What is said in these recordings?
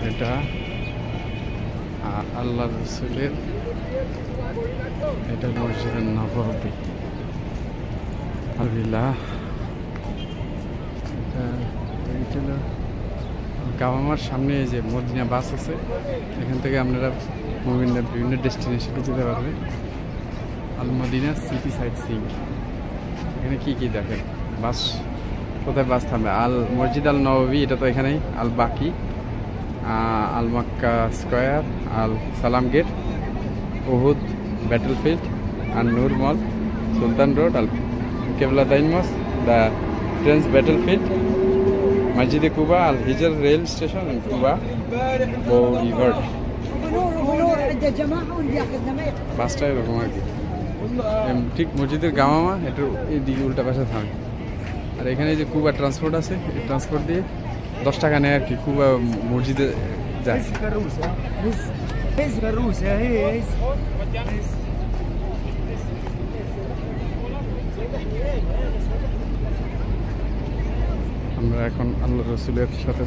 এটা আল্লাহ রসুলের, এটা মসজিদের নববী। আলহামদুলিল্লাহ, এটা গাওয়ামার সামনে এই যে মদিনা বাস আছে, এখান থেকে আপনারা বিভিন্ন ডেস্টিনেশনে যেতে পারবেন। আল মদিনা সিটি সাইট সিং, এখানে কি কি দেখেন, বাস কোথায় বাস থামবে? আল মসজিদ আল নববী, এটা তো এখানেই। আল বাকি, আল Mecca square, Al Salam gate, Uhud battlefield, আর Noor mall, Sultan road, Al Qiblatain mosque, the trench battlefield, মসজিদে Quba, Al Hijr rail station, Quba boulevard. বাসটা এরকম আর কি, ঠিক মসজিদের গাওয়ামা, একটু এই দিকে উল্টা পাশে থামে। আর এখানে যে কুবা ট্রান্সপোর্ট আছে, এই ট্রান্সপোর্ট দিয়ে 10 টাকা নেয় আর কি, কুবা মসজিদে যায়। আমরা এখন আল্লাহ রসুলের সাথে,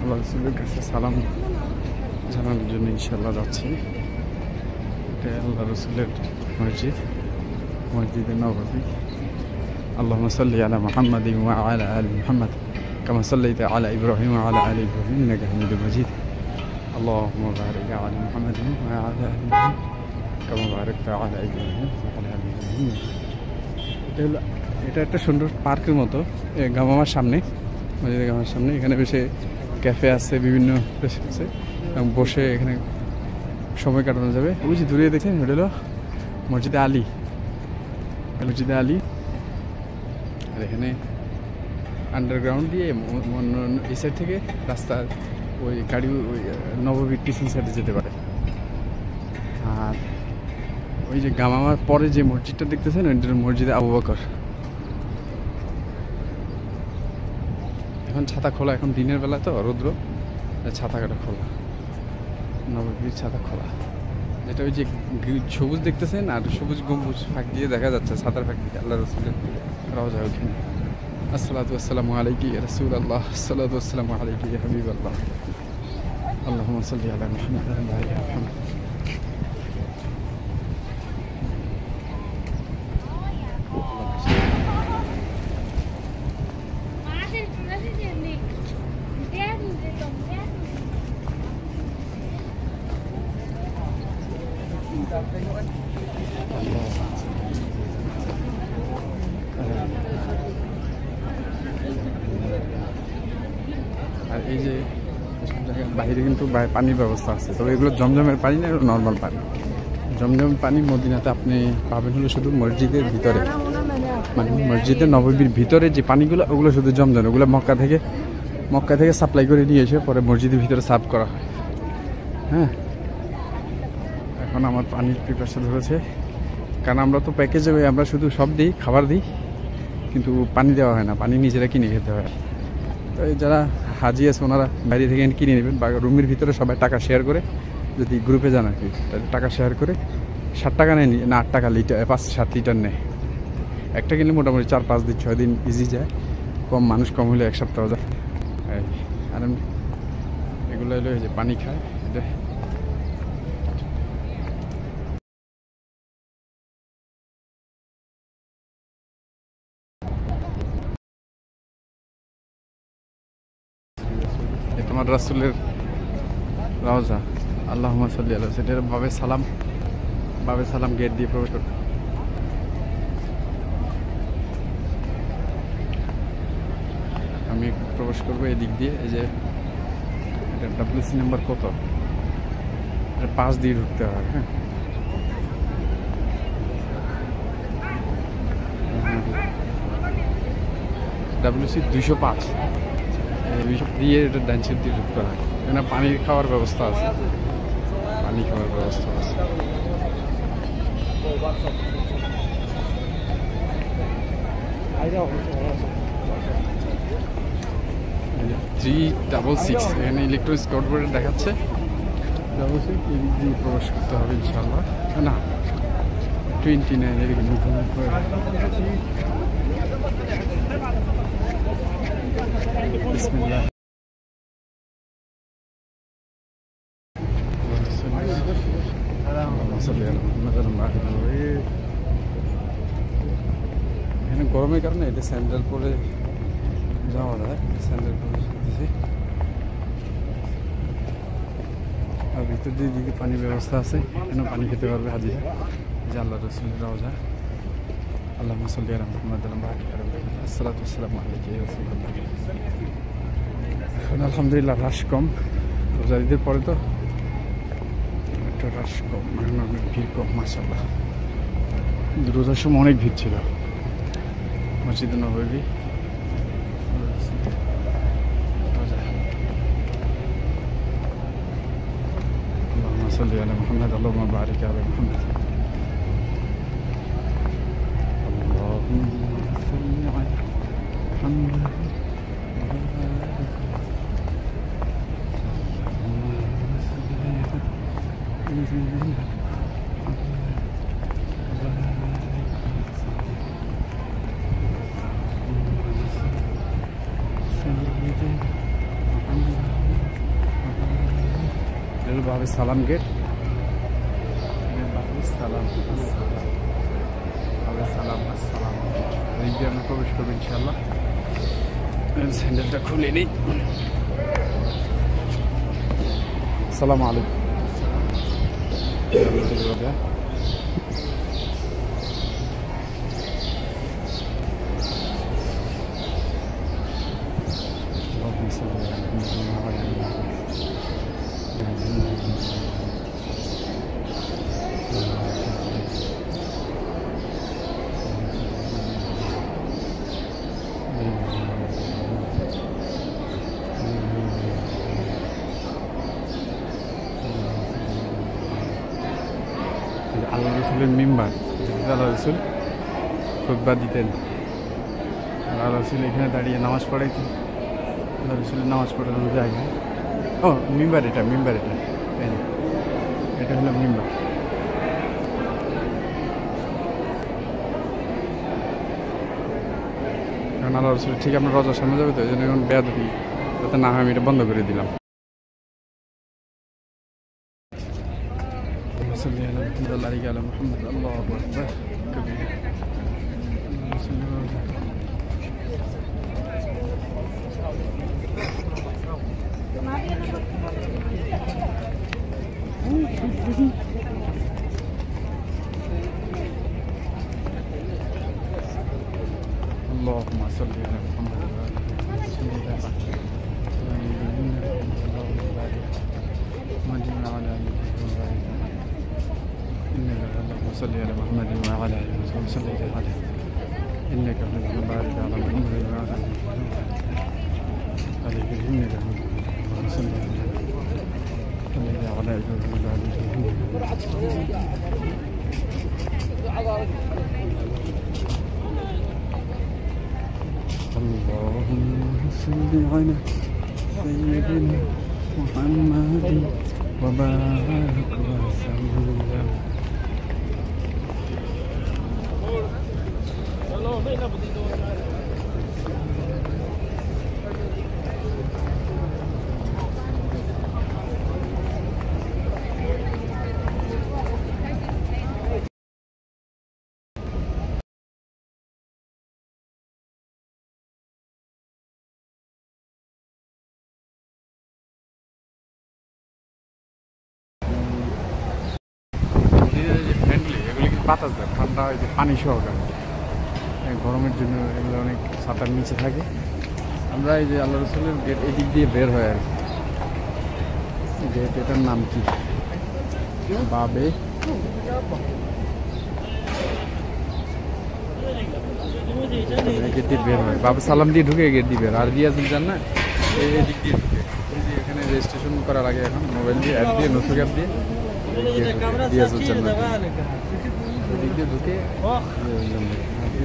আল্লাহ রসুলের কাছে সালাম জানানোর জন্য ইনশাল্লাহ যাচ্ছি। এটা আল্লাহ রসুলের মসজিদ, মসজিদে নববী। আল্লাহুম্মা সাল্লি আলা মুহাম্মাদিন ওয়া আলা আলি মুহাম্মাদ কামা সাল্লাইতা আলা ইব্রাহিম ওয়া আলা আলি ইব্রাহিম ইন্নাকা হামিদুম মাজিদ। আল্লাহুম্মা বারিক আলা মুহাম্মাদিন ওয়া আলা আলি মুহাম্মাদ কামা বারাকতা আলা ইব্রাহিম ওয়া আলা আলি ইব্রাহিম। এটা একটা সুন্দর পার্কের মতো গাওয়ামার সামনে, মসজিদের গাওয়ামার সামনে। এখানে বসে ক্যাফে আছে, বিভিন্ন প্লেস আছে, এবং বসে এখানে সময় কাটানো যাবে। ওই যে দূরে দেখছেন, এটা হলো মসজিদে আলী, মসজিদে আলী। আর এখানে আন্ডারগ্রাউন্ড দিয়ে এই সাইড থেকে রাস্তা, ওই গাড়ি ওই নববীর পিছন সাইডে যেতে পারে। আর ওই যে গাওয়ামার পরে যে মসজিদটা দেখতেছেন, ওইটার মসজিদে আবু বকর। এখন ছাতা খোলা, এখন দিনের বেলা তো রৌদ্র, ছাতা কাটা খোলা, নববীর ছাতা খোলা। যেটা ওই যে সবুজ দেখতেছেন, আর সবুজ গম্বুজ ফাঁক দিয়ে দেখা যাচ্ছে, ছাতার ফাঁক দিয়ে আল্লাহ রসুলের রওজা ওখানে। আসসালাতু ওয়াসসালামু আলাইকা ইয়া রাসূলুল্লাহ, আসসালাতু ওয়াসসালামু আলাইকা ইয়া হাবিবাল্লাহ, আল্লাহুম্মা সাল্লি আলা মুহাম্মাদ ওয়া আলা আলি মুহাম্মাদ। আর এই যে বাইরে কিন্তু পানির ব্যবস্থা আছে, তবে এগুলো জমজমের পানি না, এগুলো নর্মাল পানি। জমজম পানি মদিনাতে আপনি পাবেন হলো শুধু মসজিদের ভিতরে, মানে মসজিদের নববীর ভিতরে যে পানিগুলো, ওগুলো শুধু জমজম, ওগুলো মক্কা থেকে সাপ্লাই করে নিয়ে এসে পরে মসজিদের ভিতরে সার্ভ করা হয়। হ্যাঁ, এখন আমার পানির পিপাসা ধরেছে, কারণ আমরা তো প্যাকেজে আমরা শুধু সব দিই, খাবার দিই, কিন্তু পানি দেওয়া হয় না, পানি নিজেরা কিনে খেতে হয়। তো যারা হাজি আছে ওনারা বাইরে থেকে কিনে নেবেন, বা রুমের ভিতরে সবাই টাকা শেয়ার করে, যদি গ্রুপে যান আর কি, তাহলে টাকা শেয়ার করে 60 টাকা নেয় না, 8 টাকা লিটার, 5-7 লিটার নেয়। একটা কিনলে মোটামুটি 4-5 দিন 6 দিন ইজি যায়, কম মানুষ কম হলে 1 সপ্তাহ যায়। আর এগুলো হলো যে পানি খায়, এটা তোমার রাসূলের রওজা। আল্লাহুম্মা সাল্লি আলা, সেটা বাবে সালাম গেট দিয়ে প্রবেশ করতে। আমি প্রবেশ করবো এই দিক দিয়ে। এই যে এটা WC নাম্বার কত, এটা 5 দিয়ে ঢুকতে হয়। হ্যাঁ, WC 205 দিয়ে এটা ডান সাইড দিয়ে ঢুকতে হয়। এখানে পানি খাওয়ার ব্যবস্থা আছে, পানি খাওয়ার ব্যবস্থা আছে। 366 এখানে ইলেকট্রনিক স্কটবোর্ডে দেখাচ্ছে 666 দিয়ে প্রবেশ করতে হবে ইনশাআল্লাহ। না 29 এর বিসমিল্লাহ। এখানে গরমের কারণে এটা স্যান্ডেল পরে যাওয়া যায়, স্যান্ডেল পরে যেতেছি। আর ভিতর দিয়ে দিকে পানির ব্যবস্থা আছে, এখানে পানি খেতে পারবে হাজিরা। যে আল্লাহ রসুলের রওজা। আল্লাহুম্মা সাল্লি আলা মুহাম্মাদ ওয়া বারিক আলাইহি আসসালাতু ওয়াসসালামু আলাইকা ইয়া রাসূলুল্লাহ। এখন আলহামদুলিল্লাহ রাশ কম, রোজার ঈদের পরে তো একটু রাশ কম, এখন অনেক ভিড় কম মাশাআল্লাহ। রোজার সময় অনেক ভিড় ছিল মসজিদে নববী। আল্লাহুম্মা সাল্লি আলা মুহাম্মাদ আল্লাহুম্মা বারিক আলা মুহাম্মাদ। বাবু সালাম গেট, বাবু সালাম সালাম আসসালাম। এই দিয়ে আমরা প্রবেশ করবো ইনশাল্লাহ। স্যান্ডেলটা খুলে নিই। আসসালামু আলাইকুম। আল্লাহ রসুলের মিম্বার, আল্লাহ রসুল খুতবা দিতেন, আল্লাহ রসুল এখানে দাঁড়িয়ে নামাজ পড়াইতেন। আল্লাহ রসুলের নামাজ পড়ানোর জায়গা। ও মিম্বার, এটা মিম্বার, এটা হলো মিম্বার। কারণ আল্লাহ রসুল ঠিক আমরা রোজার সামনে যাবে তো, এই জন্য এখন বেয়াদবি যাতে না হয় আমি এটা বন্ধ করে দিলাম। اللهم صل على محمد وعلى آله وصحبه إنك اللهم صل على محمد وعلى آله وصحبه وسلم إنك اللهم بارك على محمد وعلى آله إنك اللهم صل على اللهم صل على سيدنا محمد وبارك وسلم. বাতাস দেয় ঠান্ডা, হয় যে পানি সহকারে গরমের জন্য এগুলো অনেক ছাতার নিচে থাকে। আমরা এই যে আল্লাহ রসুলের গেট এদিক দিয়ে বের হয় আর কি। গেট এটার নাম কি? বাবে গেট দিয়ে বের হয়, বাবা সালাম দিয়ে ঢুকে গেট দিয়ে বের। আর রিয়াজুল যান না, এদিক দিয়ে ঢুকে। এখানে রেজিস্ট্রেশন করার আগে এখন মোবাইল দিয়ে অ্যাপ দিয়ে নসুক অ্যাপ দিয়ে রিয়াজুল যান এদিক দিয়ে ঢুকে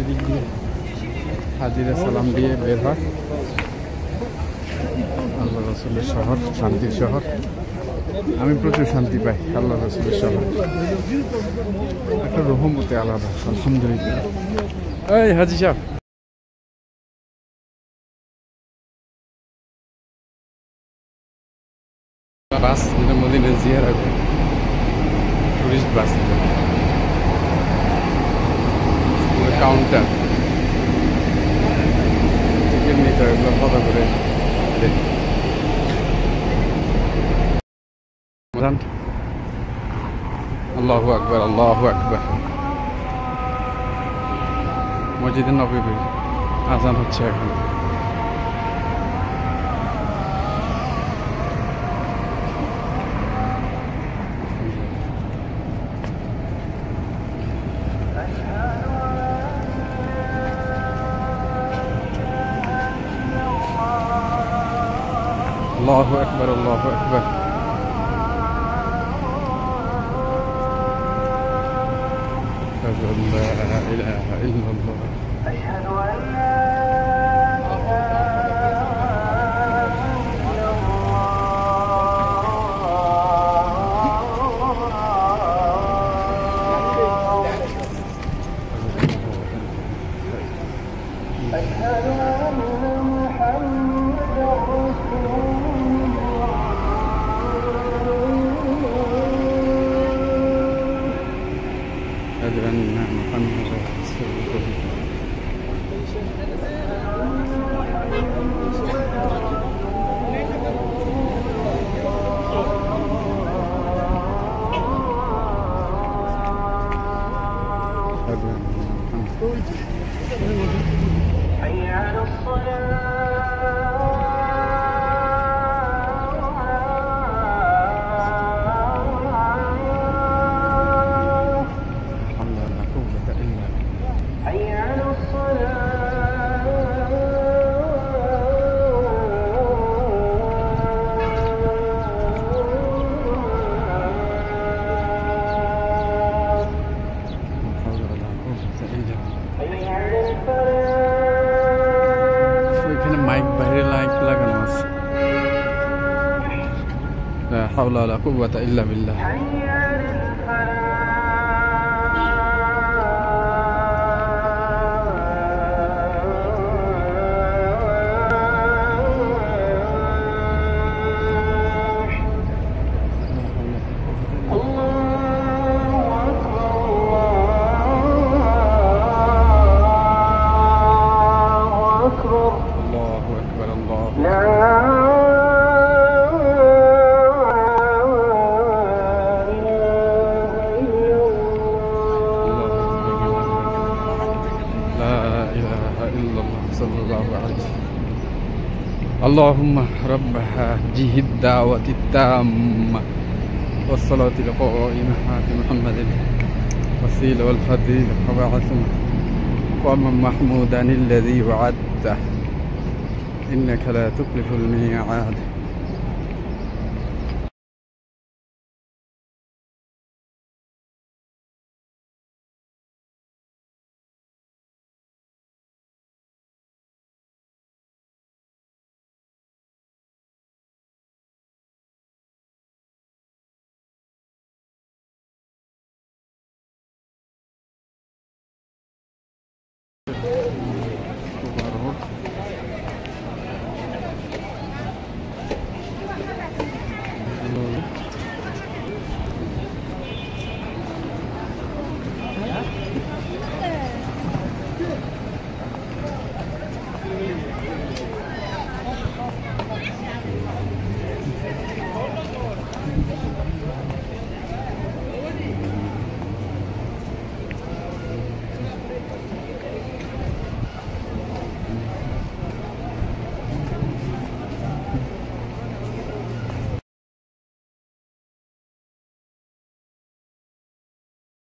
এদিক দিয়ে হাজিরা সালাম দিয়ে বের হয়। আল্লাহ রসুলের শহর, শান্তির শহর। আমি প্রচুর শান্তি পাই আল্লাহ রসুলের শহর, একটা রহমতে আলাদা আলহামদুলিল্লাহ। এই হাজি সাহেব। বাস যেটা মদিনা জিয়ারা করে, টুরিস্ট বাস, কাউন্টার টিকিট নিতে হয়, এগুলো কত করে দেখি। আল্লাহু আকবার, আল্লাহু আকবার। মসজিদে নববী আজান হচ্ছে এখন। আল্লাহু আকবার, আল্লাহু আকবার। أشهد أن لا إله إلا الله. أشهد أن لا أشهد أن محمدا رسول الله. حي على الصلاة. এখানে মাইক বাইরে লাইট লাগানো আছে। লা হাওলা ওয়ালা কুওয়াতা ইল্লা বিল্লাহ। اللهم رب هذه الدعوة التامة والصلاة القائمة آت محمد الوسيلة والفضيلة وبعثه مقاما محمودا الذي وعدته إنك لا تخلف الميعاد.